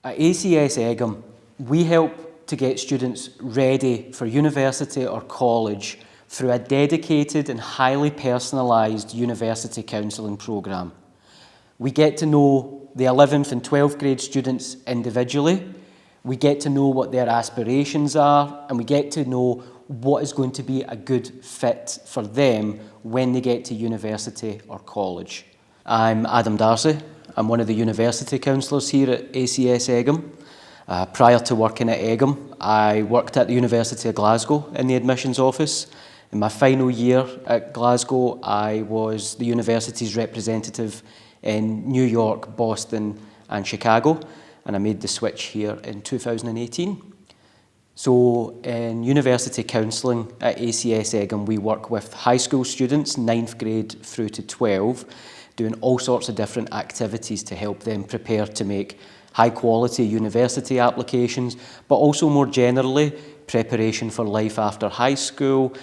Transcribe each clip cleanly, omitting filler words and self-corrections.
At ACS Egham, we help to get students ready for university or college through a dedicated and highly personalised university counselling programme. We get to know the 11th and 12th grade students individually, we get to know what their aspirations are, and we get to know what is going to be a good fit for them when they get to university or college. I'm Adam Darcy. I'm one of the university counsellors here at ACS Egham. Prior to working at Egham, I worked at the University of Glasgow in the admissions office. In my final year at Glasgow, I was the university's representative in New York, Boston and Chicago, and I made the switch here in 2018. So in university counselling at ACS Egham, we work with high school students, 9th grade through to 12, doing all sorts of different activities to help them prepare to make high quality university applications, but also more generally, preparation for life after high school,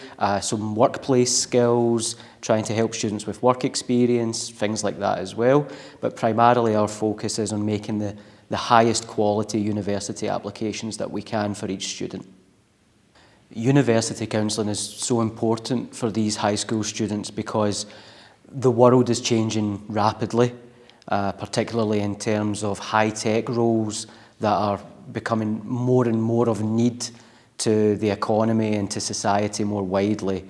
some workplace skills, trying to help students with work experience, things like that as well. But primarily our focus is on making the highest quality university applications that we can for each student. University counselling is so important for these high school students because the world is changing rapidly, particularly in terms of high-tech roles that are becoming more and more of a need to the economy and to society more widely.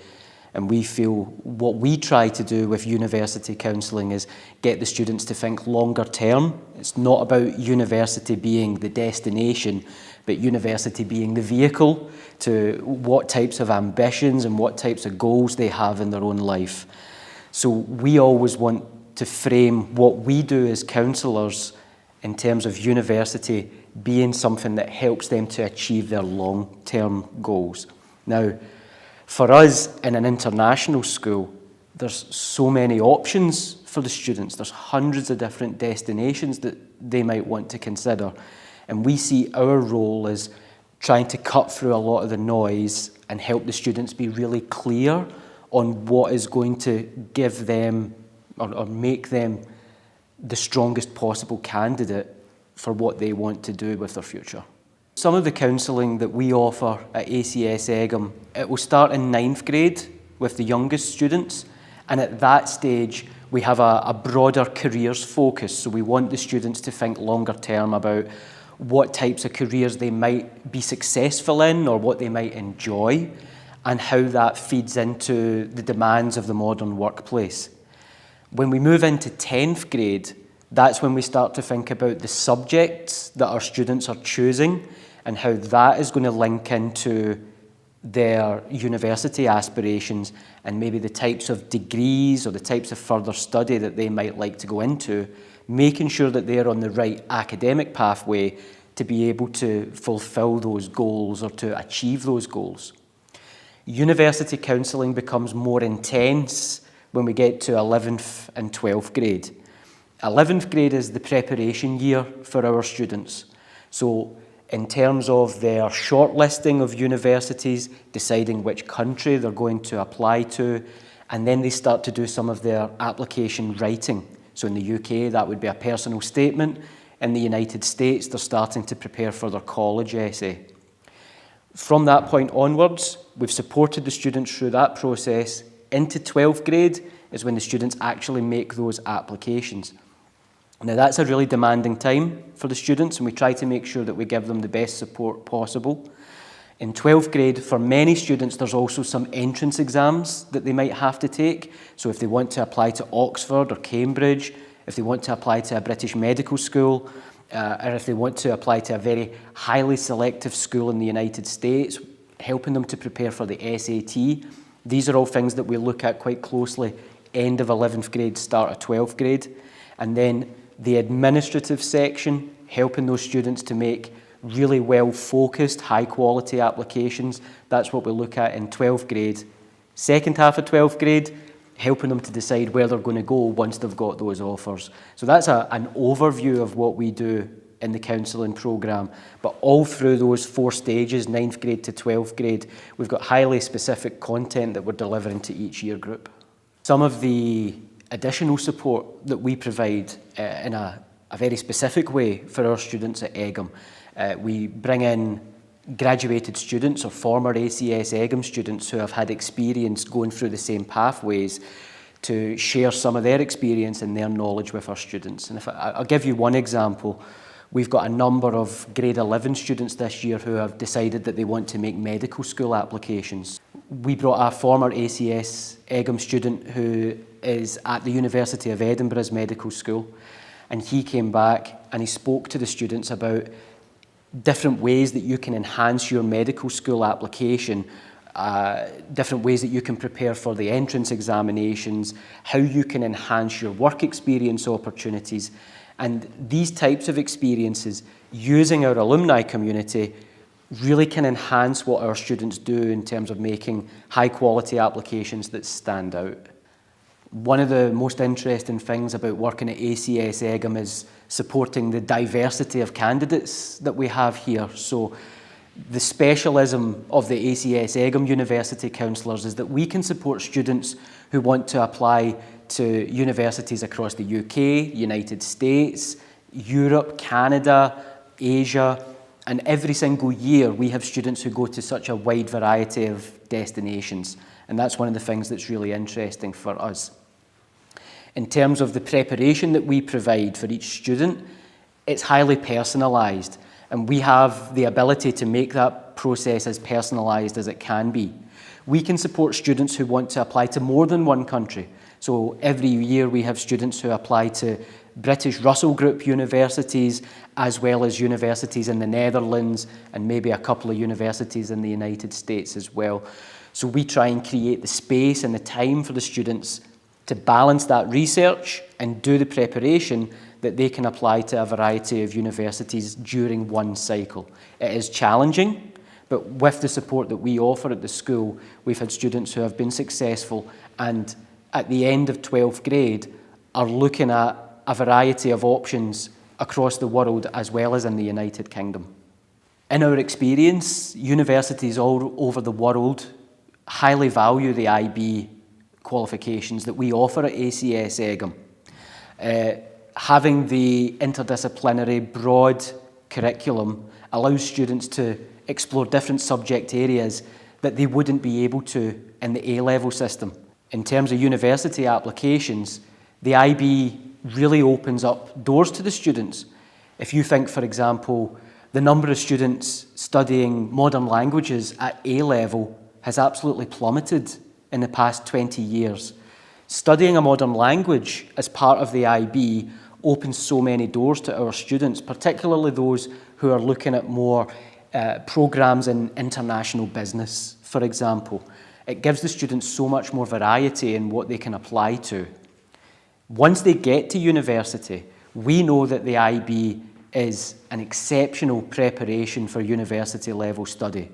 And we feel what we try to do with university counselling is get the students to think longer term. It's not about university being the destination, but university being the vehicle to what types of ambitions and what types of goals they have in their own life. So we always want to frame what we do as counsellors in terms of university being something that helps them to achieve their long-term goals. Now, for us in an international school, there's so many options for the students. There's hundreds of different destinations that they might want to consider. And we see our role as trying to cut through a lot of the noise and help the students be really clear on what is going to give them or make them the strongest possible candidate for what they want to do with their future. Some of the counselling that we offer at ACS Egham, it will start in 9th grade with the youngest students, and at that stage we have a broader careers focus, so we want the students to think longer term about what types of careers they might be successful in or what they might enjoy, and how that feeds into the demands of the modern workplace. When we move into 10th grade, that's when we start to think about the subjects that our students are choosing and how that is going to link into their university aspirations and maybe the types of degrees or the types of further study that they might like to go into, making sure that they're on the right academic pathway to be able to fulfill those goals or to achieve those goals. University counselling becomes more intense when we get to 11th and 12th grade. 11th grade is the preparation year for our students. So in terms of their shortlisting of universities, deciding which country they're going to apply to, and then they start to do some of their application writing. So in the UK, that would be a personal statement. In the United States, they're starting to prepare for their college essay. From that point onwards, we've supported the students through that process. Into 12th grade is when the students actually make those applications. Now that's a really demanding time for the students, and we try to make sure that we give them the best support possible. In 12th grade, for many students, there's also some entrance exams that they might have to take. So if they want to apply to Oxford or Cambridge, if they want to apply to a British medical school, or if they want to apply to a very highly selective school in the United States, helping them to prepare for the SAT. These are all things that we look at quite closely, end of 11th grade, start of 12th grade. And then the administrative section, helping those students to make really well-focused, high-quality applications. That's what we look at in 12th grade. Second half of 12th grade, helping them to decide where they're going to go once they've got those offers. So that's an overview of what we do in the counselling programme. But all through those 4 stages, 9th grade to 12th grade, we've got highly specific content that we're delivering to each year group. Some of the additional support that we provide in a a very specific way for our students at Egham. We bring in graduated students or former ACS Egham students who have had experience going through the same pathways to share some of their experience and their knowledge with our students. And I'll give you one example. We've got a number of grade 11 students this year who have decided that they want to make medical school applications. We brought a former ACS Egham student who is at the University of Edinburgh's medical school, and he came back and he spoke to the students about different ways that you can enhance your medical school application, different ways that you can prepare for the entrance examinations, how you can enhance your work experience opportunities. And these types of experiences, using our alumni community, really can enhance what our students do in terms of making high quality applications that stand out. One of the most interesting things about working at ACS Egham is supporting the diversity of candidates that we have here. So the specialism of the ACS Egham University Counsellors is that we can support students who want to apply to universities across the UK, United States, Europe, Canada, Asia, and every single year we have students who go to such a wide variety of destinations, and that's one of the things that's really interesting for us. In terms of the preparation that we provide for each student, it's highly personalised, and we have the ability to make that process as personalised as it can be. We can support students who want to apply to more than one country. So every year we have students who apply to British Russell Group universities, as well as universities in the Netherlands, and maybe a couple of universities in the United States as well. So we try and create the space and the time for the students to balance that research and do the preparation that they can apply to a variety of universities during one cycle. It is challenging, but with the support that we offer at the school, we've had students who have been successful and at the end of 12th grade are looking at a variety of options across the world as well as in the United Kingdom. In our experience, universities all over the world highly value the IB qualifications that we offer at ACS Egham. Having the interdisciplinary broad curriculum allows students to explore different subject areas that they wouldn't be able to in the A-level system. In terms of university applications, the IB really opens up doors to the students. If you think, for example, the number of students studying modern languages at A-level has absolutely plummeted in the past 20 years. Studying a modern language as part of the IB opens so many doors to our students, particularly those who are looking at more programs in international business, for example. It gives the students so much more variety in what they can apply to. Once they get to university, we know that the IB is an exceptional preparation for university level study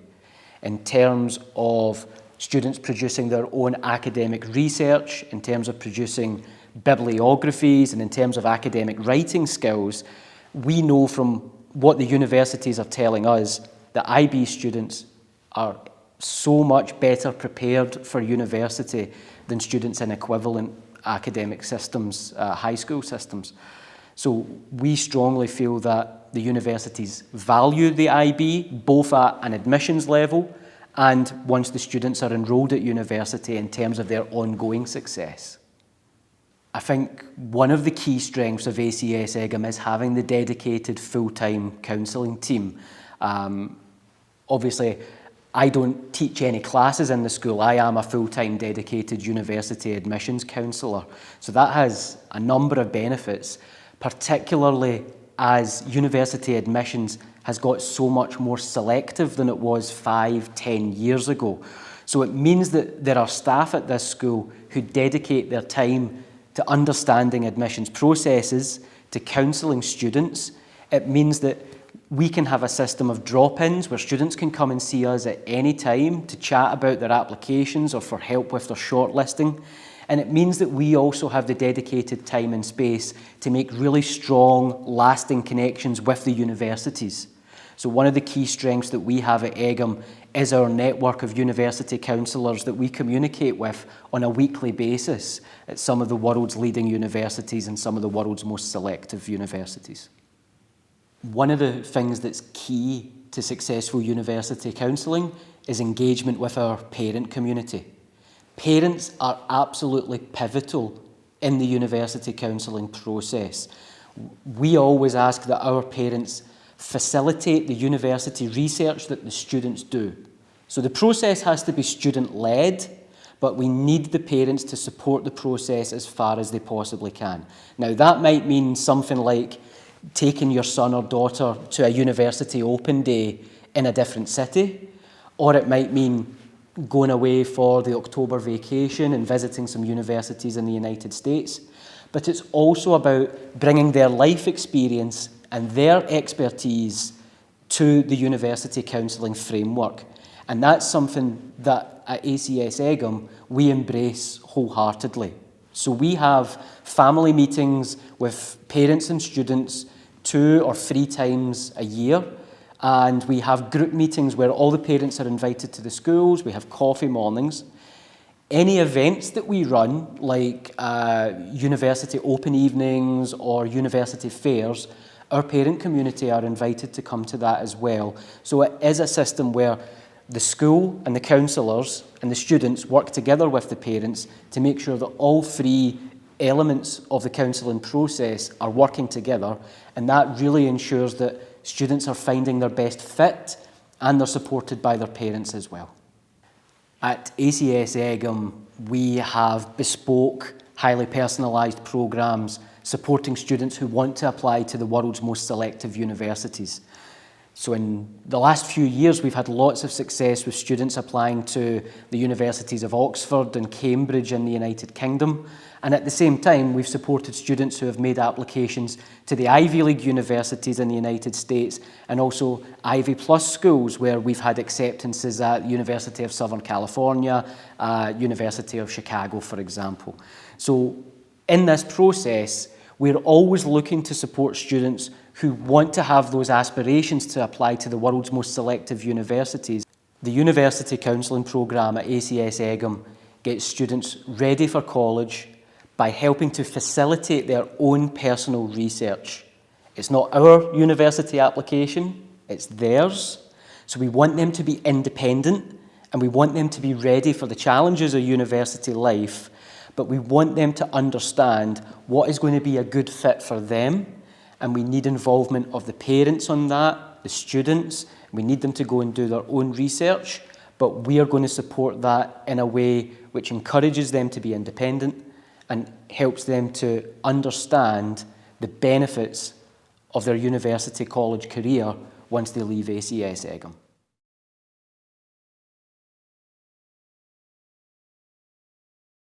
in terms of students producing their own academic research, in terms of producing bibliographies, and in terms of academic writing skills. We know from what the universities are telling us that IB students are so much better prepared for university than students in equivalent academic systems, high school systems. So we strongly feel that the universities value the IB, both at an admissions level and once the students are enrolled at university in terms of their ongoing success. I think one of the key strengths of ACS Egham is having the dedicated full-time counselling team. Obviously, I don't teach any classes in the school. I am a full-time dedicated university admissions counsellor. So that has a number of benefits, particularly as university admissions has got so much more selective than it was 5-10 years ago. So it means that there are staff at this school who dedicate their time to understanding admissions processes, to counselling students. It means that we can have a system of drop-ins where students can come and see us at any time to chat about their applications or for help with their shortlisting. And it means that we also have the dedicated time and space to make really strong, lasting connections with the universities. So one of the key strengths that we have at Egham is our network of university counsellors that we communicate with on a weekly basis at some of the world's leading universities and some of the world's most selective universities. One of the things that's key to successful university counselling is engagement with our parent community. Parents are absolutely pivotal in the university counselling process. We always ask that our parents facilitate the university research that the students do. So the process has to be student-led, but we need the parents to support the process as far as they possibly can. Now, that might mean something like taking your son or daughter to a university open day in a different city, or it might mean going away for the October vacation and visiting some universities in the United States. But it's also about bringing their life experience and their expertise to the university counselling framework. And that's something that at ACS Egham we embrace wholeheartedly. So we have family meetings with parents and students 2 or 3 times a year, and we have group meetings where all the parents are invited to the schools. We have coffee mornings. Any events that we run, like university open evenings or university fairs, our parent community are invited to come to that as well. So it is a system where the school and the counsellors and the students work together with the parents to make sure that all 3 elements of the counselling process are working together, and that really ensures that students are finding their best fit and they're supported by their parents as well. At ACS Egham, we have bespoke, highly personalised programmes supporting students who want to apply to the world's most selective universities. So in the last few years, we've had lots of success with students applying to the universities of Oxford and Cambridge in the United Kingdom. And at the same time, we've supported students who have made applications to the Ivy League universities in the United States and also Ivy Plus schools, where we've had acceptances at the University of Southern California, University of Chicago, for example. So in this process, we're always looking to support students who want to have those aspirations to apply to the world's most selective universities. The University Counselling Programme at ACS Egham gets students ready for college by helping to facilitate their own personal research. It's not our university application, it's theirs. So we want them to be independent and we want them to be ready for the challenges of university life, but we want them to understand what is going to be a good fit for them, and we need involvement of the parents on that, the students. We need them to go and do their own research, but we are going to support that in a way which encourages them to be independent and helps them to understand the benefits of their university college career once they leave ACS Egham.